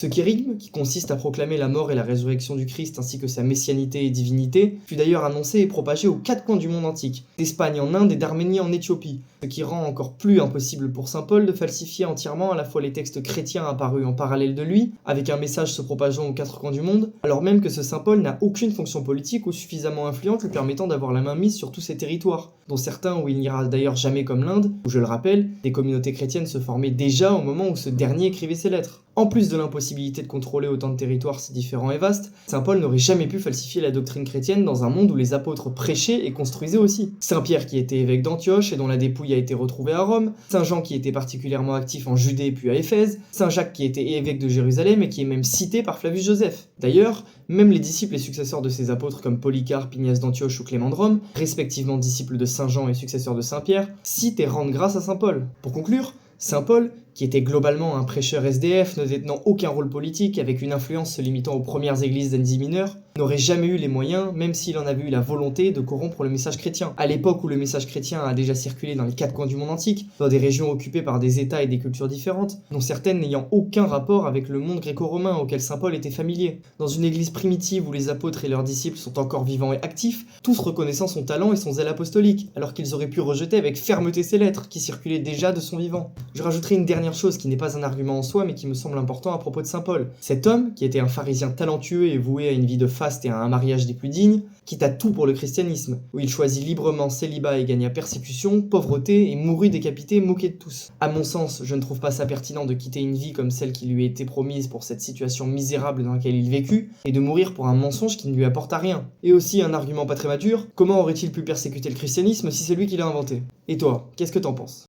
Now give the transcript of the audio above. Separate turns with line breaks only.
Ce kérigme, qui consiste à proclamer la mort et la résurrection du Christ ainsi que sa messianité et divinité, fut d'ailleurs annoncé et propagé aux quatre coins du monde antique, d'Espagne en Inde et d'Arménie en Éthiopie, ce qui rend encore plus impossible pour saint Paul de falsifier entièrement à la fois les textes chrétiens apparus en parallèle de lui, avec un message se propageant aux quatre coins du monde, alors même que ce saint Paul n'a aucune fonction politique ou suffisamment influente lui permettant d'avoir la main mise sur tous ces territoires, dont certains où il n'ira d'ailleurs jamais comme l'Inde, où je le rappelle, des communautés chrétiennes se formaient déjà au moment où ce dernier écrivait ses lettres. En plus de l'impossibilité de contrôler autant de territoires si différents et vastes, saint Paul n'aurait jamais pu falsifier la doctrine chrétienne dans un monde où les apôtres prêchaient et construisaient aussi. Saint Pierre qui était évêque d'Antioche et dont la dépouille a été retrouvée à Rome, Saint Jean qui était particulièrement actif en Judée puis à Éphèse, Saint Jacques qui était évêque de Jérusalem et qui est même cité par Flavius Joseph. D'ailleurs, même les disciples et successeurs de ces apôtres comme Polycarpe, Ignace d'Antioche ou Clément de Rome, respectivement disciples de Saint Jean et successeurs de Saint Pierre, citent et rendent grâce à saint Paul. Pour conclure, saint Paul, qui était globalement un prêcheur SDF ne détenant aucun rôle politique avec une influence se limitant aux premières églises d'Asie mineure, n'aurait jamais eu les moyens, même s'il en avait eu la volonté, de corrompre le message chrétien. À l'époque où le message chrétien a déjà circulé dans les quatre coins du monde antique, dans des régions occupées par des États et des cultures différentes, dont certaines n'ayant aucun rapport avec le monde gréco-romain auquel saint Paul était familier. Dans une église primitive où les apôtres et leurs disciples sont encore vivants et actifs, tous reconnaissant son talent et son zèle apostolique, alors qu'ils auraient pu rejeter avec fermeté ses lettres, qui circulaient déjà de son vivant. Je rajouterai une dernière chose qui n'est pas un argument en soi, mais qui me semble important à propos de saint Paul. Cet homme, qui était un pharisien talentueux et voué à une vie de faste et à un mariage des plus dignes, quitta tout pour le christianisme, où il choisit librement célibat et gagna persécution, pauvreté et mourut décapité, moqué de tous. À mon sens, je ne trouve pas ça pertinent de quitter une vie comme celle qui lui était promise pour cette situation misérable dans laquelle il vécut, et de mourir pour un mensonge qui ne lui apporta rien. Et aussi un argument pas très mature, comment aurait-il pu persécuter le christianisme si c'est lui qui l'a inventé? Et toi, qu'est-ce que t'en penses?